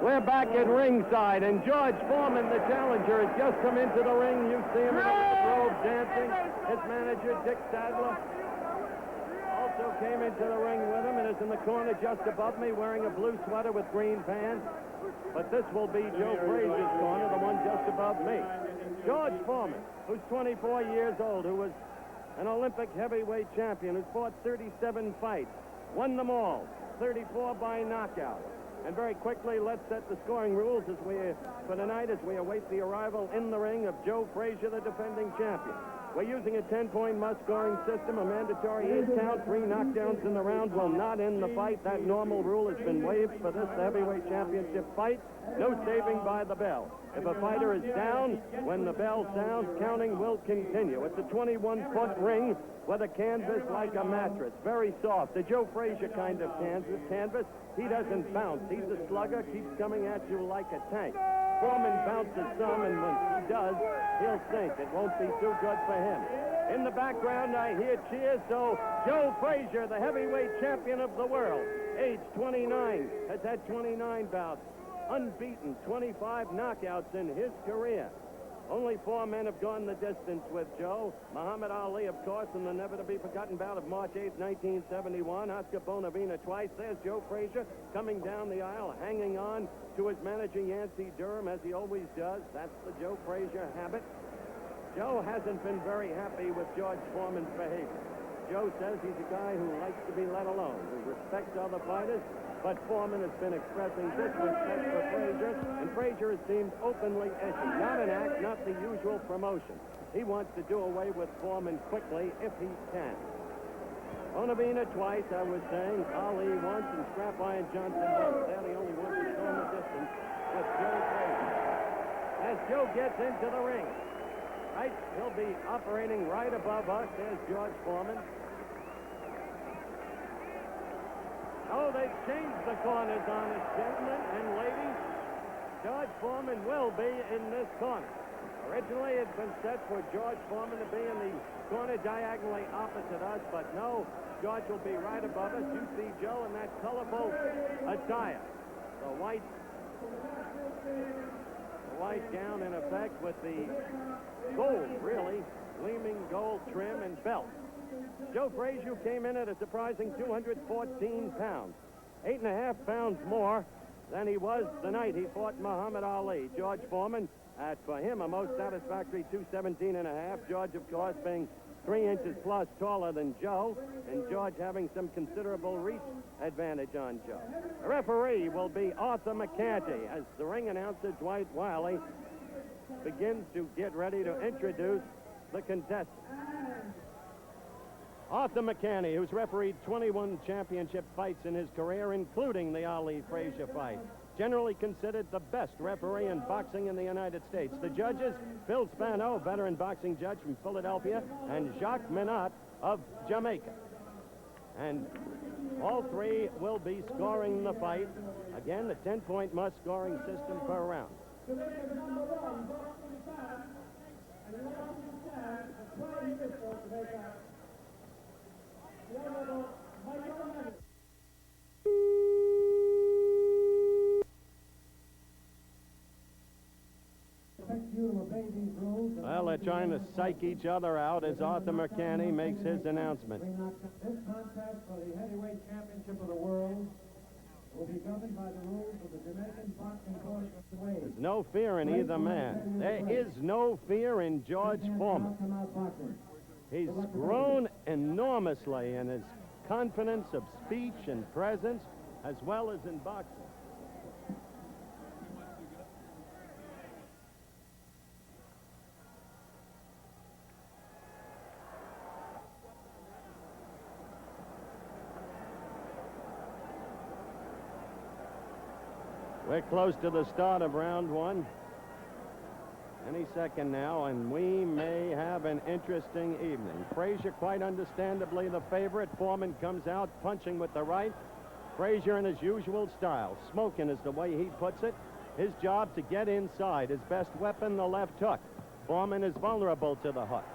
We're back at ringside, and George Foreman, the challenger, has just come into the ring. You see him in the robe dancing. His manager, Dick Sadler, also came into the ring with him and is in the corner just above me wearing a blue sweater with green pants. But this will be Joe Frazier's corner, the one just above me. George Foreman, who's 24 years old, who was an Olympic heavyweight champion, who's fought 37 fights, won them all, 34 by knockout. And very quickly, let's set the scoring rules for tonight as we await the arrival in the ring of Joe Frazier, the defending champion. We're using a 10-point must-scoring system, a mandatory 8 count, 3 knockdowns in the round will not end the fight. That normal rule has been waived for this heavyweight championship fight. No saving by the bell. If a fighter is down, when the bell sounds, counting will continue. It's a 21-foot ring with a canvas like a mattress, very soft. The Joe Frazier kind of canvas. He doesn't bounce. He's a slugger, keeps coming at you like a tank. Foreman bounces some, and when he does, he'll sink. It won't be too good for him. In the background, I hear cheers, so Joe Frazier, the heavyweight champion of the world, age 29, has had 29 bouts, unbeaten, 25 knockouts in his career. Only 4 men have gone the distance with Joe. Muhammad Ali, of course, in the never-to-be-forgotten bout of March 8, 1971. Oscar Bonavena twice. There's Joe Frazier coming down the aisle, hanging on to his manager, Yancey Durham, as he always does. That's the Joe Frazier habit. Joe hasn't been very happy with George Foreman's behavior. Joe says he's a guy who likes to be let alone, who respects other fighters, but Foreman has been expressing disrespect for Frazier, and Frazier has seemed openly edgy. Not an act, not the usual promotion. He wants to do away with Foreman quickly if he can. Bonavena twice, I was saying, Ali once, and Scrap Iron Johnson once. They're the only ones who've gone the distance with Joe Frazier. As Joe gets into the ring, right, he'll be operating right above us. There's George Foreman. Oh, they've changed the corners on us, gentlemen and ladies. George Foreman will be in this corner. Originally, it's been set for George Foreman to be in the corner diagonally opposite us, but no, George will be right above us. You see Joe in that colorful attire. The white gown, in effect, with the gold, really, gleaming gold trim and belt. Joe Frazier came in at a surprising 214 pounds, 8.5 pounds more than he was the night he fought Muhammad Ali. George Foreman, at, for him, a most satisfactory 217.5. George, of course, being 3 inches plus taller than Joe, and George having some considerable reach advantage on Joe. The referee will be Arthur McCanty as the ring announcer, Dwight Wiley, begins to get ready to introduce the contestants. Arthur McCanty, who's refereed 21 championship fights in his career, including the Ali-Frazier fight. Generally considered the best referee in boxing in the United States. The judges, Phil Spano, veteran boxing judge from Philadelphia, and Jacques Minot of Jamaica. And all 3 will be scoring the fight. Again, the 10-point must-scoring system per round. Well, they're trying to psych each other out as Arthur McCanty makes his announcement. This contest for the heavyweight championship of the world will be governed by the rules of the Jamaican Boxing Court of the Way. There's no fear in either man. There is no fear in George Foreman. He's grown enormously in his confidence of speech and presence, as well as in boxing. We're close to the start of round 1. Any second now, and we may have an interesting evening. Frazier, quite understandably, the favorite. Foreman comes out punching with the right. Frazier in his usual style. Smoking is the way he puts it. His job to get inside. His best weapon, the left hook. Foreman is vulnerable to the hook.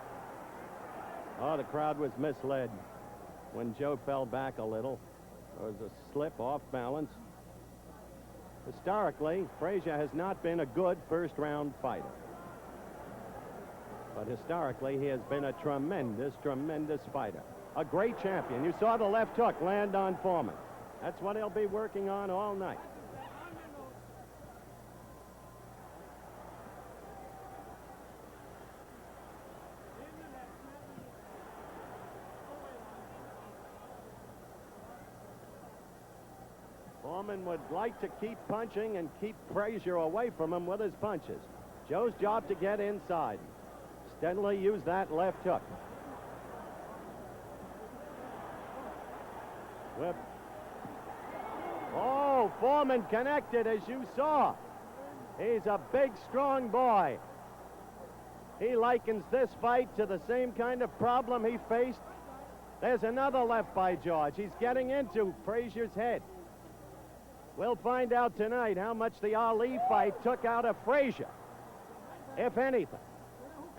Oh, the crowd was misled when Joe fell back a little. There was a slip off balance. Historically, Frazier has not been a good first-round fighter. But historically, he has been a tremendous, tremendous fighter. A great champion. You saw the left hook land on Foreman. That's what he'll be working on all night. Foreman would like to keep punching and keep Frazier away from him with his punches. Joe's job to get inside. Steadily use that left hook. Whip. Oh, Foreman connected, as you saw. He's a big, strong boy. He likens this fight to the same kind of problem he faced. There's another left by George. He's getting into Frazier's head. We'll find out tonight how much the Ali fight took out of Frazier, if anything.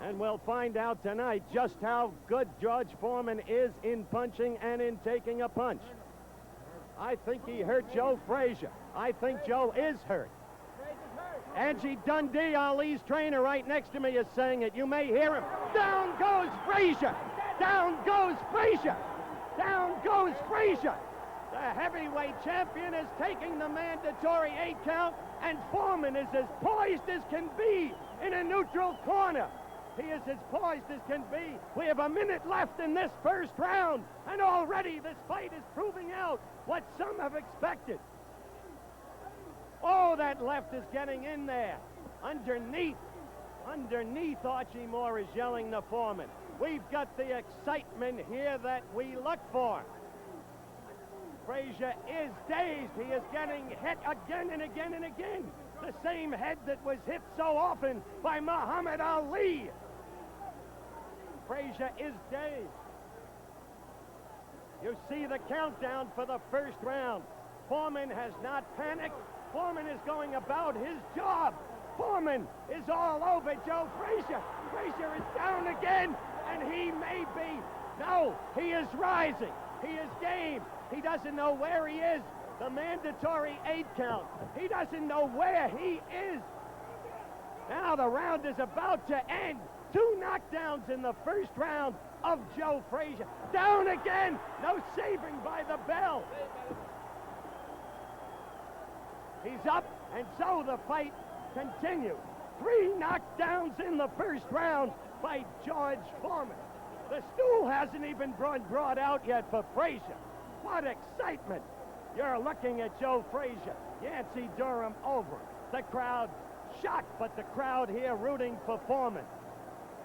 And we'll find out tonight just how good George Foreman is in punching and in taking a punch. I think he hurt Joe Frazier. I think Joe is hurt. Angie Dundee, Ali's trainer, right next to me, is saying it. You may hear him. Down goes Frazier! Down goes Frazier! Down goes Frazier! The heavyweight champion is taking the mandatory 8 count, and Foreman is as poised as can be in a neutral corner. He is as poised as can be. We have a minute left in this first round, and already this fight is proving out what some have expected. Oh, that left is getting in there. Underneath, Archie Moore is yelling to Foreman. We've got the excitement here that we look for. Frazier is dazed. He is getting hit again and again and again. The same head that was hit so often by Muhammad Ali. Frazier is dazed. You see the countdown for the first round. Foreman has not panicked. Foreman is going about his job. Foreman is all over Joe Frazier. Frazier is down again, and he may be. No, he is rising. He is game. He doesn't know where he is. The mandatory 8 count. He doesn't know where he is. Now the round is about to end. 2 knockdowns in the first round of Joe Frazier. Down again. No saving by the bell. He's up, and so the fight continues. 3 knockdowns in the first round by George Foreman. The stool hasn't even been brought out yet for Frazier. What excitement. You're looking at Joe Frazier. Yancey Durham over. The crowd shocked, but the crowd here rooting for Foreman.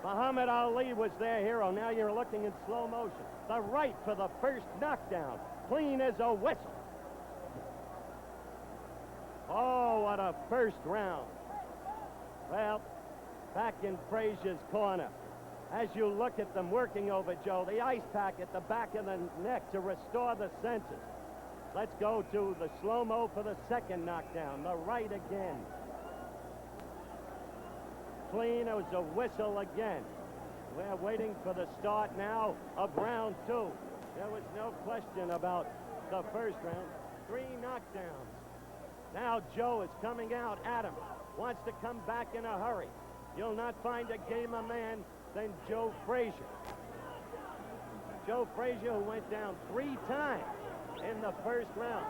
Muhammad Ali was their hero. Now you're looking in slow motion. The right for the first knockdown. Clean as a whistle. Oh, what a first round. Well, back in Frazier's corner. As you look at them working over Joe, the ice pack at the back of the neck to restore the senses. Let's go to the slow-mo for the second knockdown. The right again. Clean as a whistle again. We're waiting for the start now of round 2. There was no question about the first round. 3 knockdowns. Now Joe is coming out at him. Wants to come back in a hurry. You'll not find a gamer man than Joe Frazier. Joe Frazier, who went down 3 times in the first round.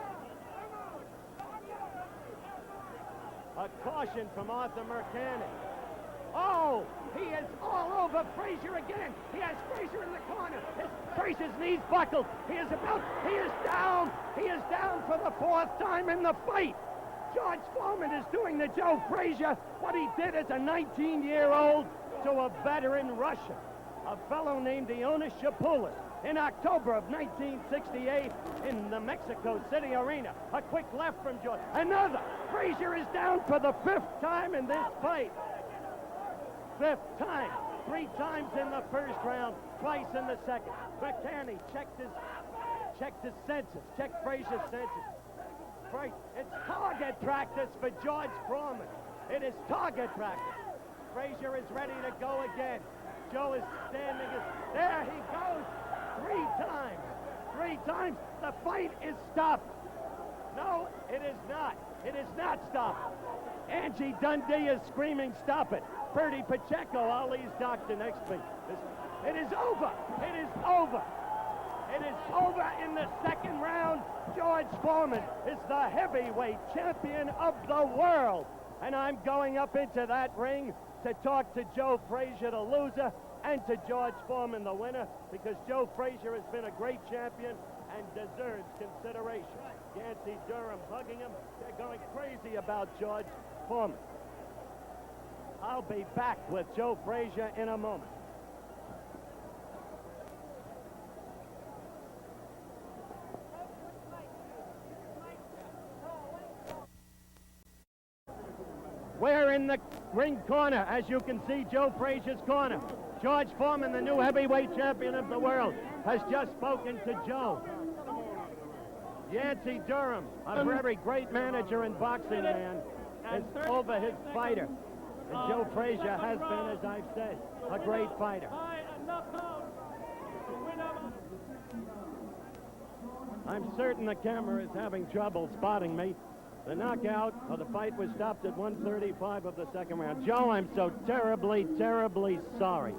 A caution from Arthur Mercani. Oh, he is all over Frazier again. He has Frazier in the corner. Frazier's knees buckled. He is down. He is down for the 4th time in the fight. George Foreman is doing to Joe Frazier what he did as a 19-year-old to a veteran Russian, a fellow named Ionis Shapoulis, in October of 1968 in the Mexico City Arena. A quick left from George. Another. Frazier is down for the 5th time in this fight. 5th time. 3 times in the first round, twice in the second. McCanny checked his senses, checked Frazier's senses. It's target practice for George Foreman. It is target practice. Frazier is ready to go again. Joe is standing. There he goes. 3 times. 3 times. The fight is stopped. No, it is is not. It is not stopped. Angie Dundee is screaming, stop it. Bertie Pacheco, Ali's doctor next to me. It is over. It is over. It is over in the second round. George Foreman is the heavyweight champion of the world. And I'm going up into that ring to talk to Joe Frazier, the loser, and to George Foreman, the winner, because Joe Frazier has been a great champion and deserves consideration. Yancey Durham hugging him. They're going crazy about George Foreman. I'll be back with Joe Frazier in a moment. We're in the ring corner, as you can see, Joe Frazier's corner. George Foreman, the new heavyweight champion of the world, has just spoken to Joe. Yancey Durham, a very great manager and boxing man, is over his fighter. And Joe Frazier has been, as I've said, a great fighter. I'm certain the camera is having trouble spotting me. The knockout of the fight was stopped at 1:35 of the second round. Joe, I'm so terribly, terribly sorry.